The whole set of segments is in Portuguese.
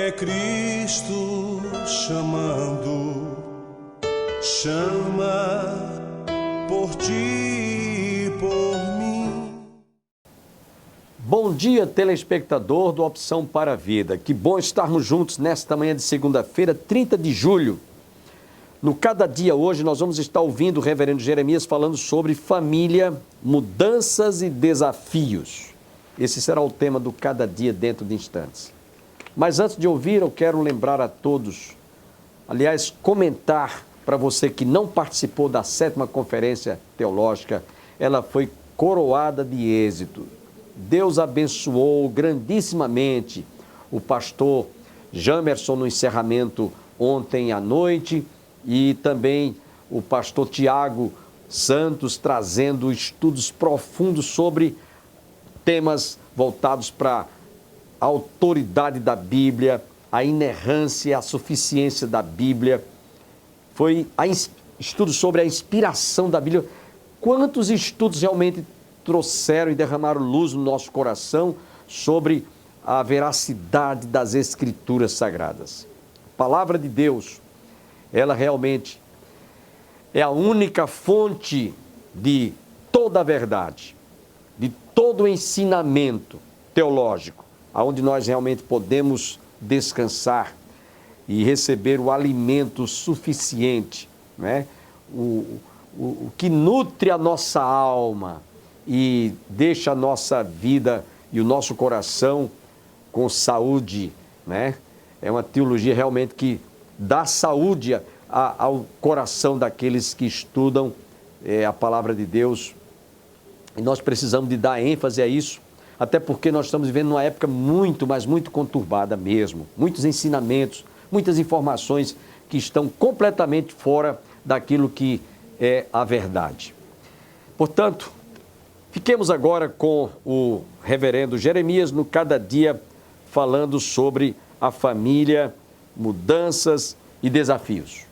É Cristo chamando, chama por ti e por mim. Bom dia, telespectador do Opção para a Vida. Que bom estarmos juntos nesta manhã de segunda-feira, 30 de julho. No Cada Dia hoje nós vamos estar ouvindo o reverendo Jeremias falando sobre família, mudanças e desafios. Esse será o tema do Cada Dia dentro de instantes. Mas antes de ouvir, eu quero lembrar a todos, aliás, comentar para você que não participou da 7ª Conferência Teológica, ela foi coroada de êxito. Deus abençoou grandissimamente o pastor Jamerson no encerramento ontem à noite e também o pastor Tiago Santos trazendo estudos profundos sobre temas voltados para a autoridade da Bíblia, a inerrância, a suficiência da Bíblia. Foi estudo sobre a inspiração da Bíblia. Quantos estudos realmente trouxeram e derramaram luz no nosso coração sobre a veracidade das Escrituras Sagradas. A palavra de Deus, ela realmente é a única fonte de toda a verdade, de todo o ensinamento teológico, onde nós realmente podemos descansar e receber o alimento suficiente, né? O que nutre a nossa alma e deixa a nossa vida e o nosso coração com saúde, né? É uma teologia realmente que dá saúde ao coração daqueles que estudam a palavra de Deus. E nós precisamos de dar ênfase a isso, até porque nós estamos vivendo numa época muito, mas muito conturbada mesmo. Muitos ensinamentos, muitas informações que estão completamente fora daquilo que é a verdade. Portanto, fiquemos agora com o reverendo Jeremias no Cada Dia, falando sobre a família, mudanças e desafios.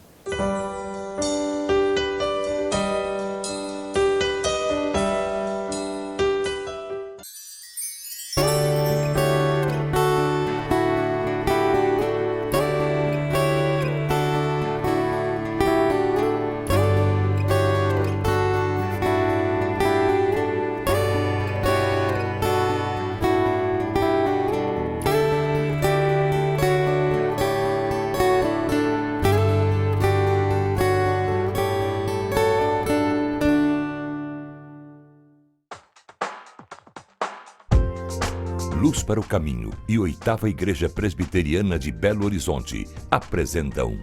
Luz para o Caminho e 8ª Igreja Presbiteriana de Belo Horizonte apresentam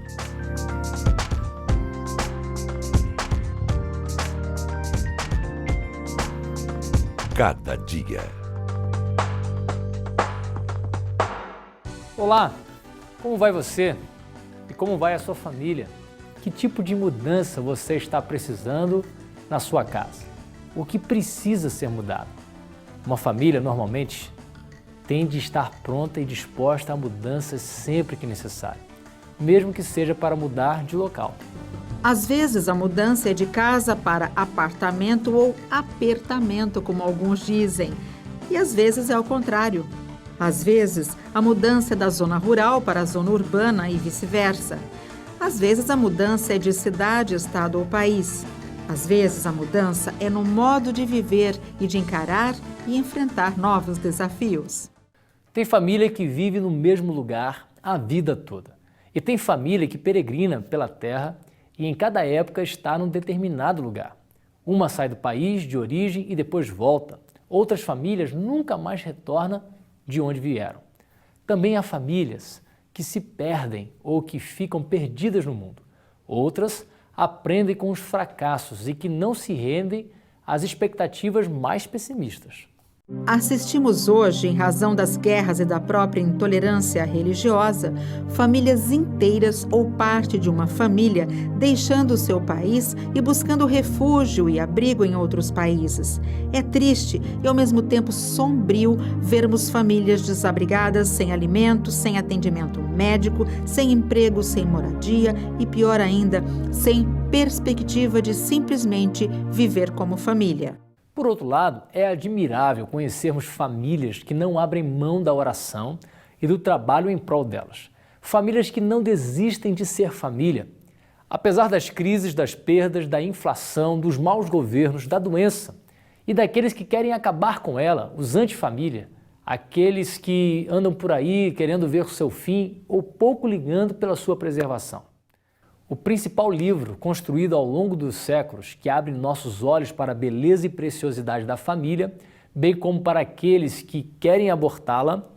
Cada Dia. Olá, como vai você? E como vai a sua família? Que tipo de mudança você está precisando na sua casa? O que precisa ser mudado? Uma família normalmente tem de estar pronta e disposta a mudanças sempre que necessário, mesmo que seja para mudar de local. Às vezes a mudança é de casa para apartamento ou apertamento, como alguns dizem, e às vezes é ao contrário. Às vezes a mudança é da zona rural para a zona urbana e vice-versa. Às vezes a mudança é de cidade, estado ou país. Às vezes a mudança é no modo de viver e de encarar e enfrentar novos desafios. Tem família que vive no mesmo lugar a vida toda. E tem família que peregrina pela terra e em cada época está num determinado lugar. Uma sai do país de origem e depois volta. Outras famílias nunca mais retornam de onde vieram. Também há famílias que se perdem ou que ficam perdidas no mundo. Outras aprendem com os fracassos e que não se rendem às expectativas mais pessimistas. Assistimos hoje, em razão das guerras e da própria intolerância religiosa, famílias inteiras ou parte de uma família deixando o seu país e buscando refúgio e abrigo em outros países. É triste e, ao mesmo tempo, sombrio vermos famílias desabrigadas, sem alimento, sem atendimento médico, sem emprego, sem moradia e, pior ainda, sem perspectiva de simplesmente viver como família. Por outro lado, é admirável conhecermos famílias que não abrem mão da oração e do trabalho em prol delas. Famílias que não desistem de ser família. Apesar das crises, das perdas, da inflação, dos maus governos, da doença e daqueles que querem acabar com ela, os antifamília, aqueles que andam por aí querendo ver o seu fim ou pouco ligando pela sua preservação. O principal livro construído ao longo dos séculos que abre nossos olhos para a beleza e preciosidade da família, bem como para aqueles que querem abortá-la,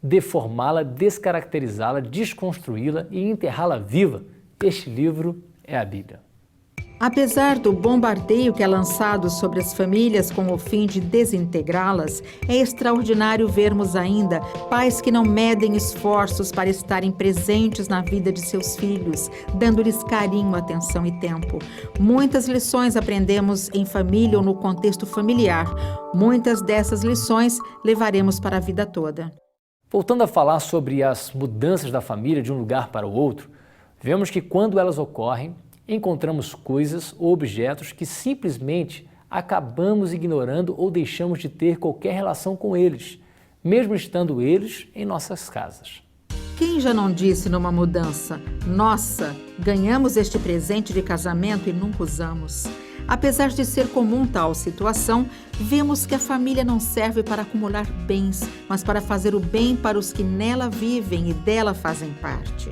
deformá-la, descaracterizá-la, desconstruí-la e enterrá-la viva, este livro é a Bíblia. Apesar do bombardeio que é lançado sobre as famílias com o fim de desintegrá-las, é extraordinário vermos ainda pais que não medem esforços para estarem presentes na vida de seus filhos, dando-lhes carinho, atenção e tempo. Muitas lições aprendemos em família ou no contexto familiar. Muitas dessas lições levaremos para a vida toda. Voltando a falar sobre as mudanças da família de um lugar para o outro, vemos que quando elas ocorrem, encontramos coisas ou objetos que simplesmente acabamos ignorando ou deixamos de ter qualquer relação com eles, mesmo estando eles em nossas casas. Quem já não disse numa mudança, nossa, ganhamos este presente de casamento e nunca usamos? Apesar de ser comum tal situação, vemos que a família não serve para acumular bens, mas para fazer o bem para os que nela vivem e dela fazem parte.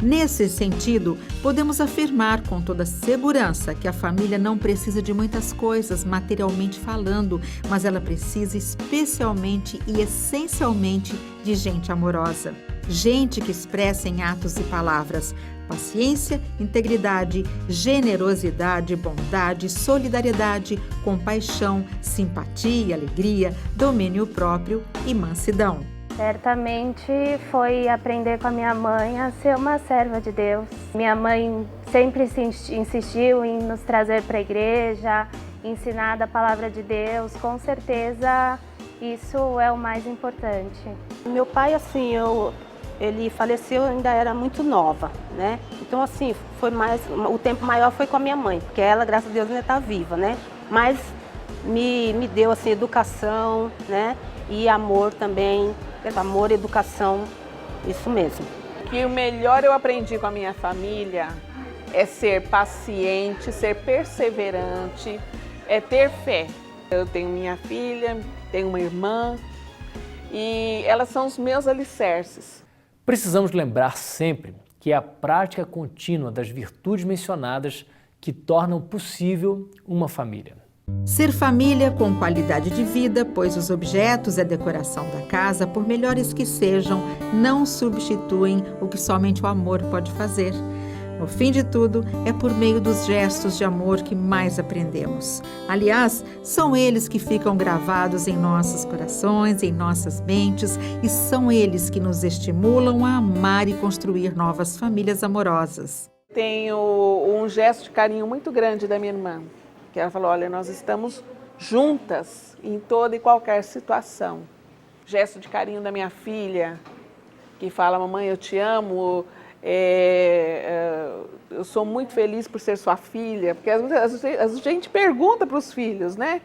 Nesse sentido, podemos afirmar com toda segurança que a família não precisa de muitas coisas, materialmente falando, mas ela precisa especialmente e essencialmente de gente amorosa. Gente que expressa em atos e palavras paciência, integridade, generosidade, bondade, solidariedade, compaixão, simpatia, alegria, domínio próprio e mansidão. Certamente foi aprender com a minha mãe a ser uma serva de Deus. Minha mãe sempre insistiu em nos trazer para a igreja, ensinar a palavra de Deus. Com certeza isso é o mais importante. Meu pai, assim, ele faleceu, eu ainda era muito nova, né? Então, assim, o tempo maior foi com a minha mãe, porque ela, graças a Deus, ainda está viva, né? Mas me deu, assim, educação, né? E amor também. Amor, educação, isso mesmo. Que o melhor eu aprendi com a minha família é ser paciente, ser perseverante, é ter fé. Eu tenho minha filha, tenho uma irmã e elas são os meus alicerces. Precisamos lembrar sempre que é a prática contínua das virtudes mencionadas que tornam possível uma família. Ser família com qualidade de vida, pois os objetos e a decoração da casa, por melhores que sejam, não substituem o que somente o amor pode fazer. No fim de tudo, é por meio dos gestos de amor que mais aprendemos. Aliás, são eles que ficam gravados em nossos corações, em nossas mentes, e são eles que nos estimulam a amar e construir novas famílias amorosas. Tenho um gesto de carinho muito grande da minha irmã, que ela falou, olha, nós estamos juntas em toda e qualquer situação. Gesto de carinho da minha filha, que fala, mamãe, eu te amo, eu sou muito feliz por ser sua filha, porque a gente pergunta para os filhos, né?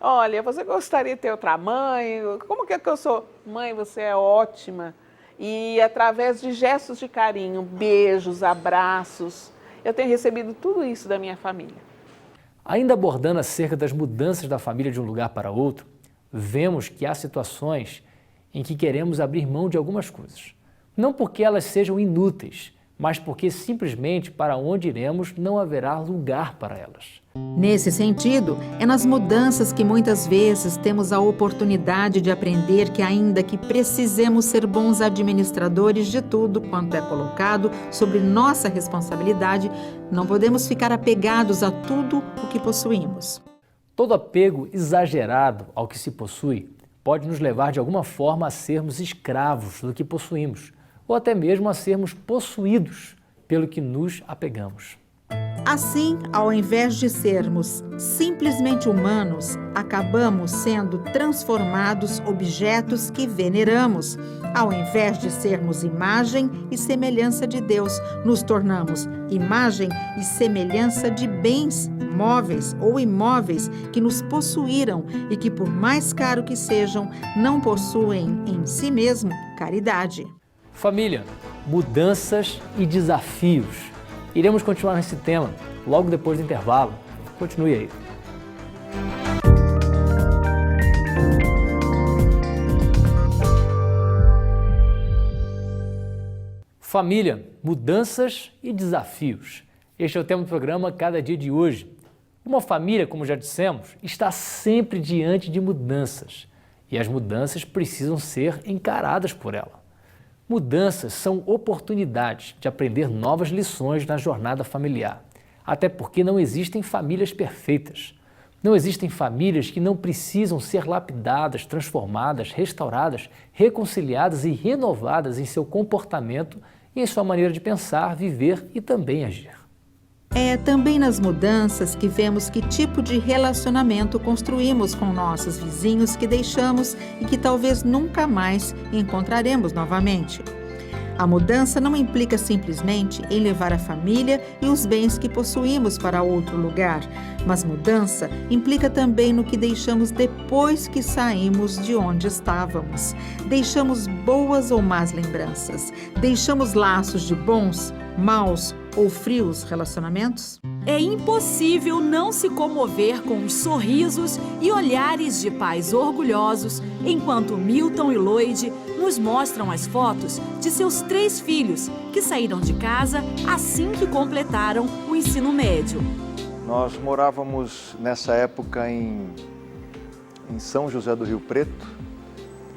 Olha, você gostaria de ter outra mãe? Como que eu sou? Mãe, você é ótima. E através de gestos de carinho, beijos, abraços, eu tenho recebido tudo isso da minha família. Ainda abordando acerca das mudanças da família de um lugar para outro, vemos que há situações em que queremos abrir mão de algumas coisas. Não porque elas sejam inúteis, mas porque simplesmente para onde iremos não haverá lugar para elas. Nesse sentido, é nas mudanças que muitas vezes temos a oportunidade de aprender que ainda que precisemos ser bons administradores de tudo quanto é colocado sobre nossa responsabilidade, não podemos ficar apegados a tudo o que possuímos. Todo apego exagerado ao que se possui pode nos levar de alguma forma a sermos escravos do que possuímos, ou até mesmo a sermos possuídos pelo que nos apegamos. Assim, ao invés de sermos simplesmente humanos, acabamos sendo transformados objetos que veneramos. Ao invés de sermos imagem e semelhança de Deus, nos tornamos imagem e semelhança de bens móveis ou imóveis que nos possuíram e que, por mais caro que sejam, não possuem em si mesmo caridade. Família, mudanças e desafios. Iremos continuar nesse tema logo depois do intervalo. Continue aí. Família, mudanças e desafios. Este é o tema do programa Cada Dia de Hoje. Uma família, como já dissemos, está sempre diante de mudanças. E as mudanças precisam ser encaradas por ela. Mudanças são oportunidades de aprender novas lições na jornada familiar. Até porque não existem famílias perfeitas. Não existem famílias que não precisam ser lapidadas, transformadas, restauradas, reconciliadas e renovadas em seu comportamento e em sua maneira de pensar, viver e também agir. É também nas mudanças que vemos que tipo de relacionamento construímos com nossos vizinhos que deixamos e que talvez nunca mais encontraremos novamente. A mudança não implica simplesmente em levar a família e os bens que possuímos para outro lugar, mas mudança implica também no que deixamos depois que saímos de onde estávamos. Deixamos boas ou más lembranças, deixamos laços de bons, maus ou frios relacionamentos? É impossível não se comover com os sorrisos e olhares de pais orgulhosos enquanto Milton e Lloyd nos mostram as fotos de seus 3 filhos que saíram de casa assim que completaram o ensino médio. Nós morávamos nessa época em São José do Rio Preto.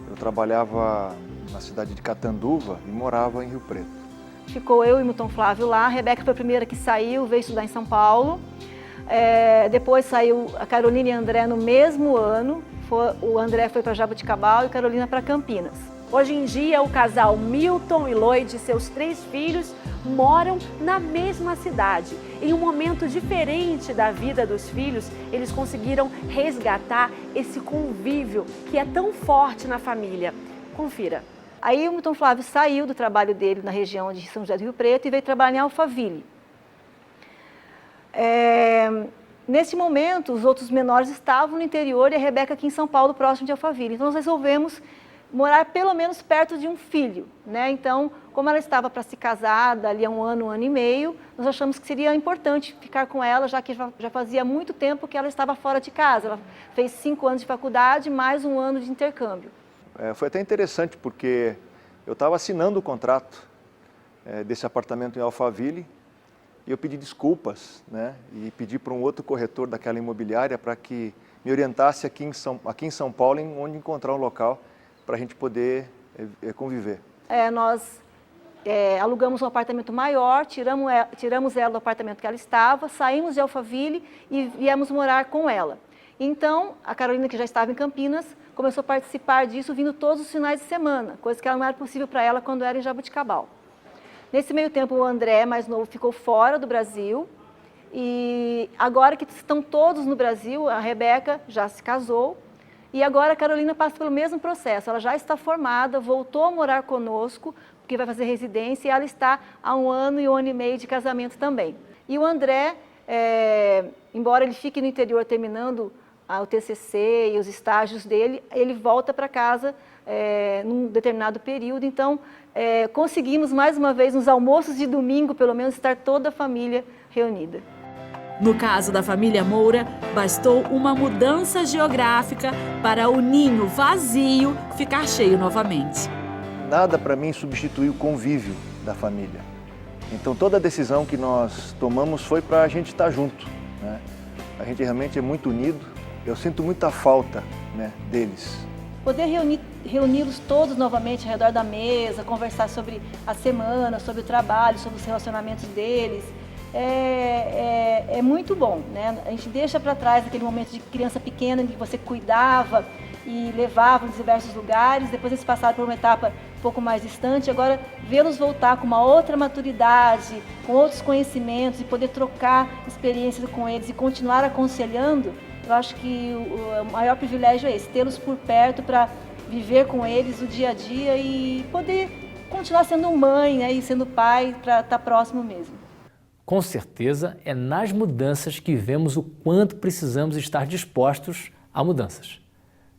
Eu trabalhava na cidade de Catanduva e morava em Rio Preto. Ficou eu e Milton Flávio lá, a Rebeca foi a primeira que saiu, veio estudar em São Paulo. Depois saiu a Carolina e a André no mesmo ano, o André foi para Jaboticabal e a Carolina para Campinas. Hoje em dia, o casal Milton e Lloyd e seus 3 filhos moram na mesma cidade. Em um momento diferente da vida dos filhos, eles conseguiram resgatar esse convívio que é tão forte na família. Confira. Aí o Milton Flávio saiu do trabalho dele na região de São José do Rio Preto e veio trabalhar em Alphaville. Nesse momento, os outros menores estavam no interior e a Rebeca aqui em São Paulo, próximo de Alphaville. Então, nós resolvemos morar pelo menos perto de um filho, né? Então, como ela estava para se casar dali a um ano e meio, nós achamos que seria importante ficar com ela, já que já fazia muito tempo que ela estava fora de casa. Ela fez 5 anos de faculdade, mais 1 ano de intercâmbio. Foi até interessante porque eu estava assinando o contrato desse apartamento em Alphaville e eu pedi desculpas, né? E pedi para um outro corretor daquela imobiliária para que me orientasse aqui em São Paulo, onde encontrar um local para a gente poder conviver. Nós alugamos um apartamento maior, tiramos ela do apartamento que ela estava, saímos de Alphaville e viemos morar com ela. Então, a Carolina, que já estava em Campinas, começou a participar disso vindo todos os finais de semana, coisa que não era possível para ela quando era em Jaboticabal. Nesse meio tempo, o André, mais novo, ficou fora do Brasil e agora que estão todos no Brasil, a Rebeca já se casou e agora a Carolina passa pelo mesmo processo. Ela já está formada, voltou a morar conosco, porque vai fazer residência e ela está há 1 ano e 1 ano e meio de casamento também. E o André, embora ele fique no interior terminando o TCC e os estágios dele, ele volta para casa num determinado período. Então, conseguimos mais uma vez, nos almoços de domingo, pelo menos, estar toda a família reunida. No caso da família Moura, bastou uma mudança geográfica para o ninho vazio ficar cheio novamente. Nada para mim substitui o convívio da família. Então, toda a decisão que nós tomamos foi para a gente estar junto, né? A gente realmente é muito unido. Eu sinto muita falta, né, deles. Poder reuni-los todos novamente ao redor da mesa, conversar sobre a semana, sobre o trabalho, sobre os relacionamentos deles, é muito bom, né? A gente deixa para trás aquele momento de criança pequena em que você cuidava e levava nos diversos lugares. Depois eles passaram por uma etapa pouco mais distante, agora vê-los voltar com uma outra maturidade, com outros conhecimentos e poder trocar experiências com eles e continuar aconselhando, eu acho que o maior privilégio é esse, tê-los por perto para viver com eles o dia a dia e poder continuar sendo mãe, né, e sendo pai, para estar próximo mesmo. Com certeza é nas mudanças que vemos o quanto precisamos estar dispostos a mudanças.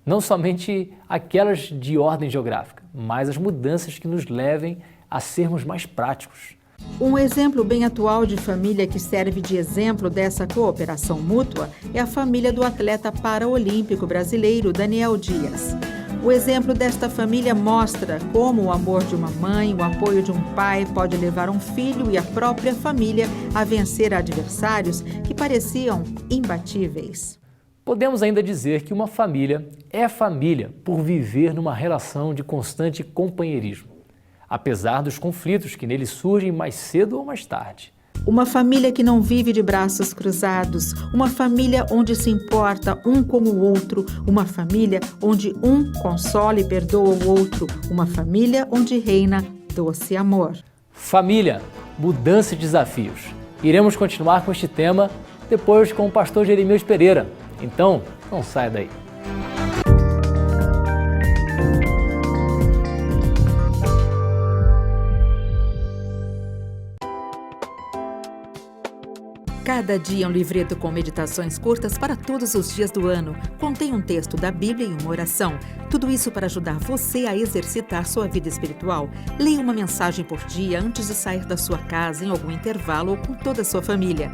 Não somente aquelas de ordem geográfica, mas as mudanças que nos levem a sermos mais práticos. Um exemplo bem atual de família que serve de exemplo dessa cooperação mútua é a família do atleta paraolímpico brasileiro Daniel Dias. O exemplo desta família mostra como o amor de uma mãe, o apoio de um pai pode levar um filho e a própria família a vencer adversários que pareciam imbatíveis. Podemos ainda dizer que uma família é família por viver numa relação de constante companheirismo, apesar dos conflitos que nele surgem mais cedo ou mais tarde. Uma família que não vive de braços cruzados, uma família onde se importa um com o outro, uma família onde um consola e perdoa o outro, uma família onde reina doce amor. Família, mudança e desafios. Iremos continuar com este tema depois com o pastor Jeremias Pereira. Então, não saia daí. Cada dia é um livreto com meditações curtas para todos os dias do ano. Contém um texto da Bíblia e uma oração. Tudo isso para ajudar você a exercitar sua vida espiritual. Leia uma mensagem por dia antes de sair da sua casa, em algum intervalo ou com toda a sua família.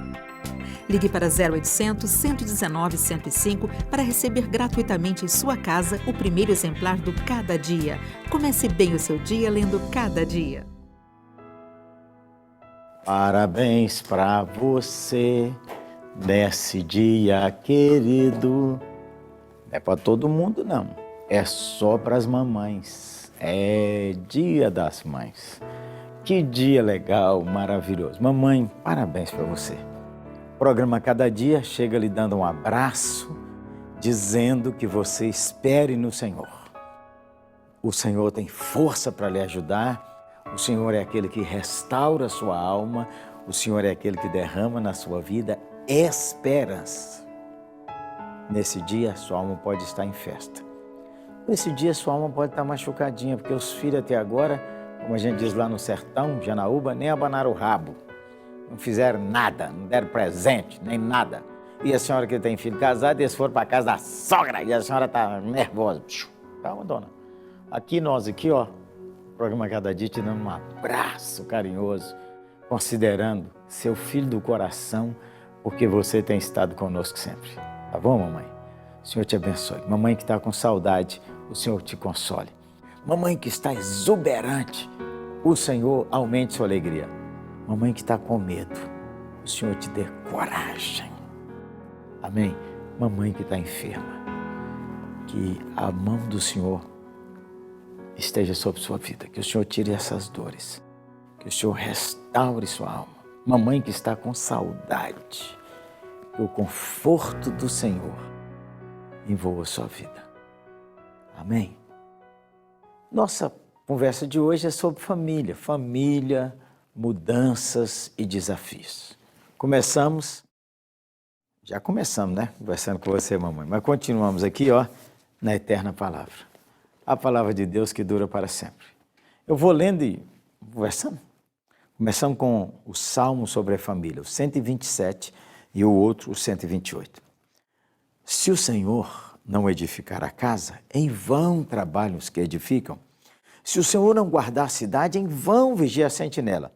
Ligue para 0800 119 105 para receber gratuitamente em sua casa o primeiro exemplar do Cada Dia. Comece bem o seu dia lendo Cada Dia. Parabéns pra você nesse dia querido. Não é pra todo mundo, não. É só pras mamães. É Dia das Mães. Que dia legal, maravilhoso. Mamãe, parabéns pra você. O programa Cada Dia chega lhe dando um abraço, dizendo que você espere no Senhor. O Senhor tem força para lhe ajudar. O Senhor é aquele que restaura a sua alma, o Senhor é aquele que derrama na sua vida esperança. Nesse dia, sua alma pode estar em festa. Nesse dia, sua alma pode estar machucadinha, porque os filhos até agora, como a gente diz lá no sertão, Janaúba, nem abanaram o rabo. Não fizeram nada, não deram presente, nem nada. E a senhora que tem filho casado, eles foram para a casa da sogra, e a senhora está nervosa. Calma, dona. Nós aqui, ó. Programa Cada Dia te dando um abraço carinhoso, considerando seu filho do coração, porque você tem estado conosco sempre. Tá bom, mamãe? O Senhor te abençoe. Mamãe que está com saudade, o Senhor te console. Mamãe que está exuberante, o Senhor aumente sua alegria. Mamãe que está com medo, o Senhor te dê coragem. Amém? Mamãe que está enferma, que a mão do Senhor esteja sobre sua vida, que o Senhor tire essas dores, que o Senhor restaure sua alma. Mamãe que está com saudade, que o conforto do Senhor envolva sua vida. Amém? Nossa conversa de hoje é sobre família, mudanças e desafios. Já começamos, né? Conversando com você, mamãe, mas continuamos aqui, ó, na eterna palavra. A palavra de Deus que dura para sempre. Eu vou lendo e conversando. Começamos com o Salmo sobre a família, o 127 e o outro, o 128. Se o Senhor não edificar a casa, em vão trabalham os que edificam. Se o Senhor não guardar a cidade, em vão vigia a sentinela.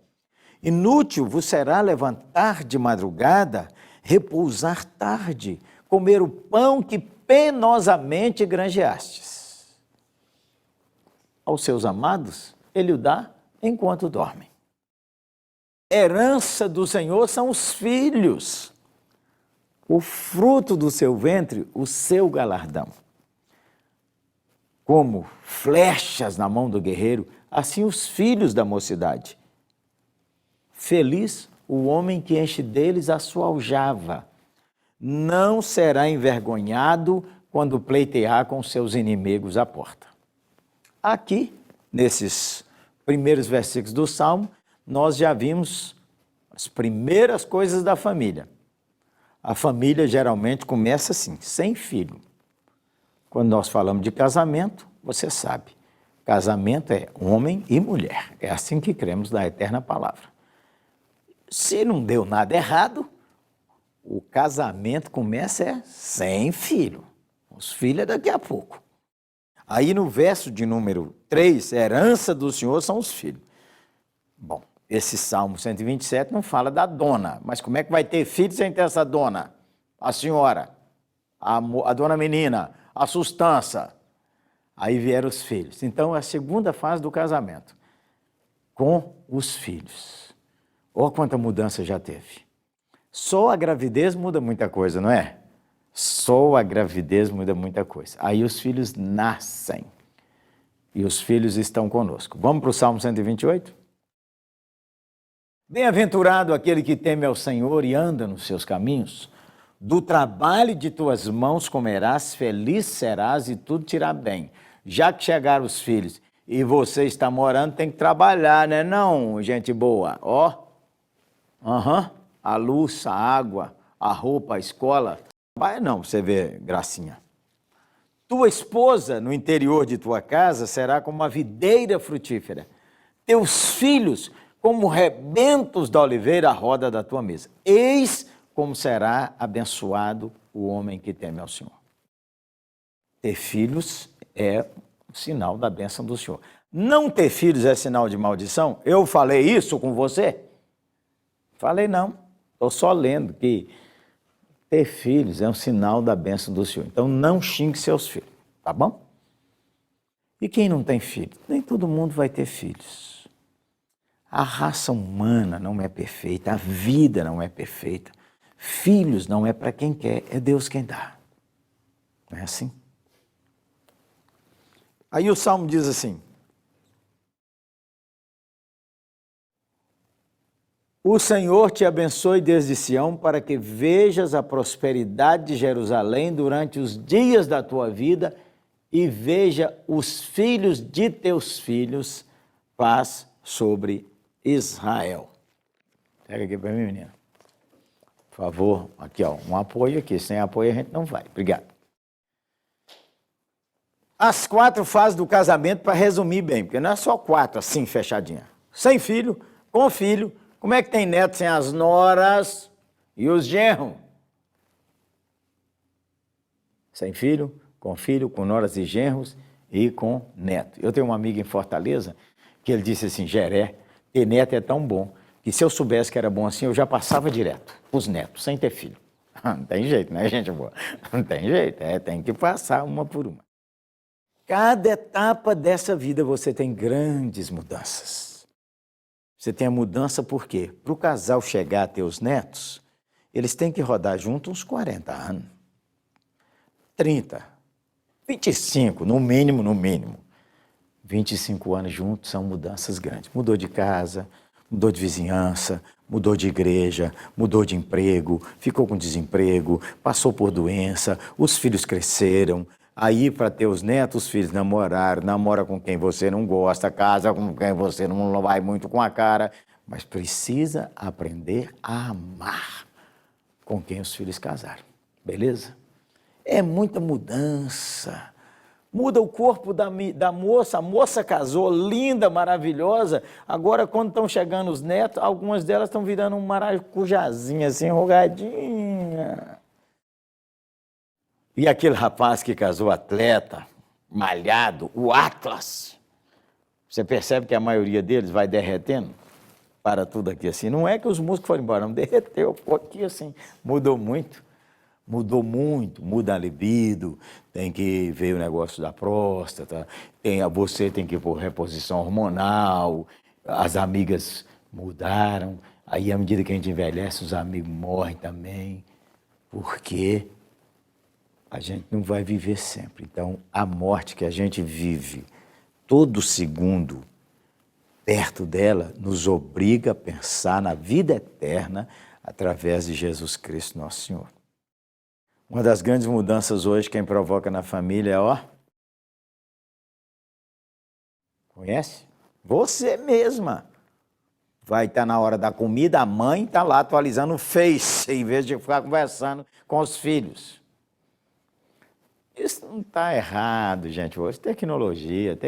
Inútil vos será levantar de madrugada, repousar tarde, comer o pão que penosamente granjeastes. Aos seus amados, ele o dá enquanto dormem. Herança do Senhor são os filhos, o fruto do seu ventre, o seu galardão. Como flechas na mão do guerreiro, assim os filhos da mocidade. Feliz o homem que enche deles a sua aljava. Não será envergonhado quando pleitear com seus inimigos à porta. Aqui, nesses primeiros versículos do Salmo, nós já vimos as primeiras coisas da família. A família geralmente começa assim, sem filho. Quando nós falamos de casamento, você sabe, casamento é homem e mulher. É assim que cremos na eterna palavra. Se não deu nada errado, o casamento começa sem filho. Os filhos é daqui a pouco. Aí no verso de número 3, herança do Senhor são os filhos. Bom, esse Salmo 127 não fala da dona, mas como é que vai ter filho sem ter essa dona? A senhora, a dona menina, a sustância. Aí vieram os filhos. Então, é a segunda fase do casamento, com os filhos. Olha quanta mudança já teve. Só a gravidez muda muita coisa, não é? Só a gravidez muda muita coisa. Aí os filhos nascem. E os filhos estão conosco. Vamos para o Salmo 128? Bem-aventurado aquele que teme ao Senhor e anda nos seus caminhos. Do trabalho de tuas mãos comerás, feliz serás e tudo te irá bem. Já que chegaram os filhos e você está morando, tem que trabalhar, né? Não, gente boa. Ó, a luz, a água, a roupa, a escola. Vai não, você vê, gracinha. Tua esposa no interior de tua casa será como uma videira frutífera. Teus filhos como rebentos da oliveira à roda da tua mesa. Eis como será abençoado o homem que teme ao Senhor. Ter filhos é um sinal da bênção do Senhor. Não ter filhos é sinal de maldição? Eu falei isso com você? Falei não. Estou só lendo que ter filhos é um sinal da bênção do Senhor. Então não xingue seus filhos, tá bom? E quem não tem filho? Nem todo mundo vai ter filhos. A raça humana não é perfeita, a vida não é perfeita. Filhos não é para quem quer, é Deus quem dá. Não é assim? Aí o Salmo diz assim: o Senhor te abençoe desde Sião, para que vejas a prosperidade de Jerusalém durante os dias da tua vida e veja os filhos de teus filhos, paz sobre Israel. Pega aqui para mim, menina. Por favor, aqui ó, um apoio aqui. Sem apoio a gente não vai. Obrigado. As 4 fases do casamento, para resumir bem, porque não é só 4 assim, fechadinha. Sem filho, com filho. Como é que tem neto sem as noras e os genros? Sem filho, com noras e genros e com neto. Eu tenho um amigo em Fortaleza que ele disse assim: Geré, ter neto é tão bom que se eu soubesse que era bom assim, eu já passava direto os netos, sem ter filho. Não tem jeito, né, gente boa? Não tem jeito, tem que passar uma por uma. Cada etapa dessa vida você tem grandes mudanças. Você tem a mudança por quê? Para o casal chegar a ter os netos, eles têm que rodar junto uns 40 anos. 30, 25, no mínimo. 25 anos juntos são mudanças grandes. Mudou de casa, mudou de vizinhança, mudou de igreja, mudou de emprego, ficou com desemprego, passou por doença, os filhos cresceram. Aí, para ter os netos, os filhos namoraram, namora com quem você não gosta, casa com quem você não vai muito com a cara, mas precisa aprender a amar com quem os filhos casaram, beleza? É muita mudança. Muda o corpo da moça, a moça casou, linda, maravilhosa. Agora, quando estão chegando os netos, algumas delas estão virando um maracujazinha, assim, enrugadinha. E aquele rapaz que casou atleta, malhado, o Atlas, você percebe que a maioria deles vai derretendo? Para tudo aqui assim. Não é que os músculos foram embora, não derreteu, ficou aqui assim. Mudou muito, muda a libido, tem que ver o negócio da próstata, você tem que pôr reposição hormonal, as amigas mudaram, aí à medida que a gente envelhece, os amigos morrem também, porque a gente não vai viver sempre. Então, a morte que a gente vive todo segundo perto dela nos obriga a pensar na vida eterna através de Jesus Cristo, nosso Senhor. Uma das grandes mudanças hoje, quem provoca na família é, Conhece? Você mesma. Vai estar na hora da comida, a mãe está lá atualizando o Face, em vez de ficar conversando com os filhos. Isso não está errado, gente. Hoje, tecnologia,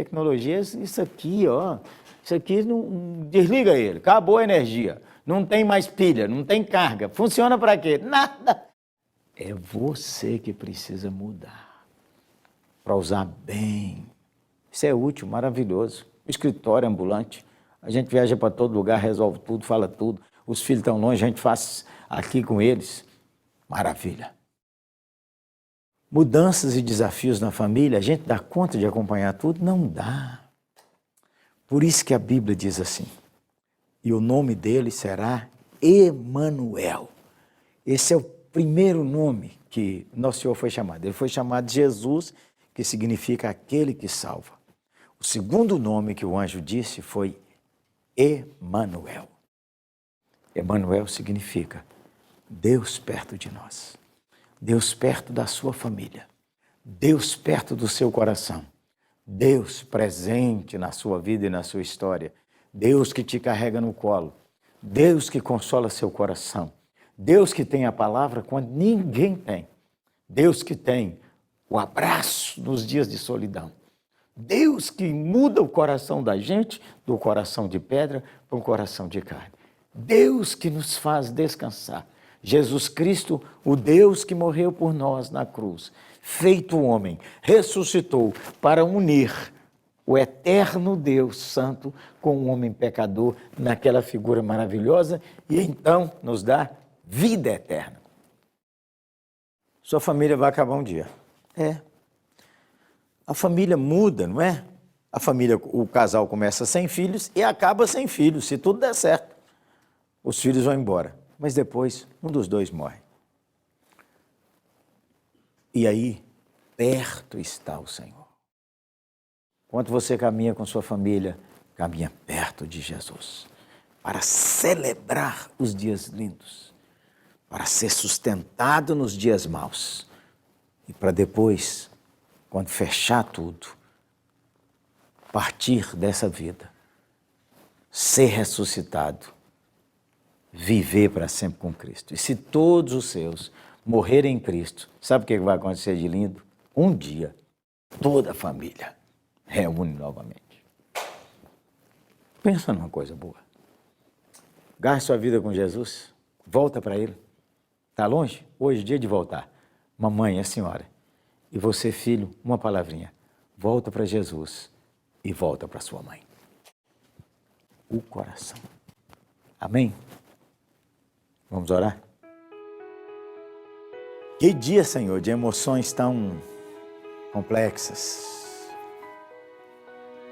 isso aqui, ó. Isso aqui, não, desliga ele, acabou a energia. Não tem mais pilha, não tem carga. Funciona para quê? Nada. É você que precisa mudar para usar bem. Isso é útil, maravilhoso. O escritório ambulante. A gente viaja para todo lugar, resolve tudo, fala tudo. Os filhos estão longe, a gente faz aqui com eles. Maravilha. Mudanças e desafios na família, a gente dá conta de acompanhar tudo? Não dá. Por isso que a Bíblia diz assim, e o nome dele será Emanuel. Esse é o primeiro nome que Nosso Senhor foi chamado. Ele foi chamado de Jesus, que significa aquele que salva. O segundo nome que o anjo disse foi Emanuel. Emanuel significa Deus perto de nós. Deus perto da sua família. Deus perto do seu coração. Deus presente na sua vida e na sua história. Deus que te carrega no colo. Deus que consola seu coração. Deus que tem a palavra quando ninguém tem. Deus que tem o abraço nos dias de solidão. Deus que muda o coração da gente, do coração de pedra para um coração de carne. Deus que nos faz descansar. Jesus Cristo, o Deus que morreu por nós na cruz, feito homem, ressuscitou para unir o eterno Deus Santo com o homem pecador naquela figura maravilhosa e então nos dá vida eterna. Sua família vai acabar um dia. A família muda, não é? A família, o casal começa sem filhos e acaba sem filhos, se tudo der certo. Os filhos vão embora, mas depois um dos dois morre. E aí, perto está o Senhor. Enquanto você caminha com sua família, caminha perto de Jesus, para celebrar os dias lindos, para ser sustentado nos dias maus e para depois, quando fechar tudo, partir dessa vida, ser ressuscitado, viver para sempre com Cristo. E se todos os seus morrerem em Cristo, sabe o que vai acontecer de lindo? Um dia, toda a família reúne novamente. Pensa numa coisa boa. Gaste sua vida com Jesus, volta para Ele. Está longe? Hoje é dia de voltar. Mamãe, a senhora. E você, filho, uma palavrinha. Volta para Jesus e volta para sua mãe. O coração. Amém? Vamos orar? Que dia, Senhor, de emoções tão complexas.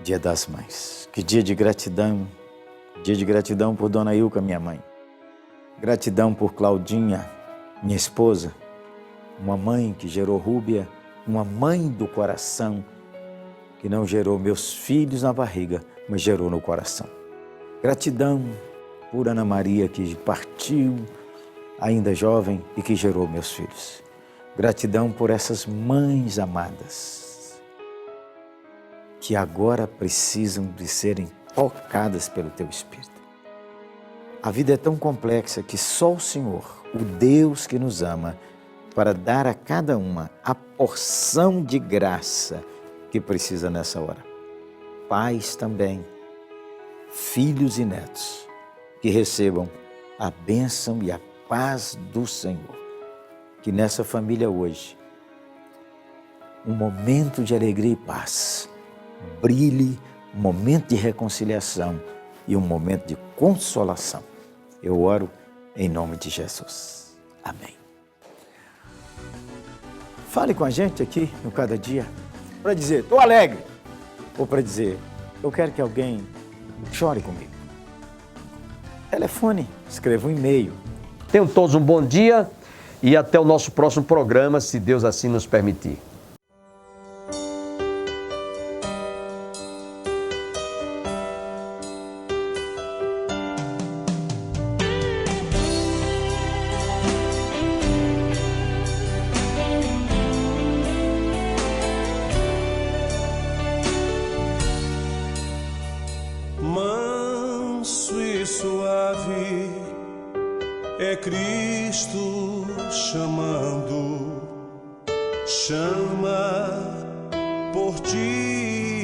Dia das Mães. Que dia de gratidão. Dia de gratidão por Dona Ilka, minha mãe. Gratidão por Claudinha, minha esposa. Uma mãe que gerou Rúbia. Uma mãe do coração que não gerou meus filhos na barriga, mas gerou no coração. Gratidão por Ana Maria, que partiu ainda jovem e que gerou meus filhos. Gratidão por essas mães amadas que agora precisam de serem tocadas pelo Teu Espírito. A vida é tão complexa que só o Senhor, o Deus que nos ama, para dar a cada uma a porção de graça que precisa nessa hora. Pais também, filhos e netos, que recebam a bênção e a paz do Senhor. Que nessa família hoje, um momento de alegria e paz, brilhe um momento de reconciliação e um momento de consolação. Eu oro em nome de Jesus. Amém. Fale com a gente aqui no Cada Dia para dizer, estou alegre, ou para dizer, eu quero que alguém chore comigo. Telefone, escreva um e-mail. Tenham todos um bom dia e até o nosso próximo programa, se Deus assim nos permitir. Cristo chamando, chama por ti.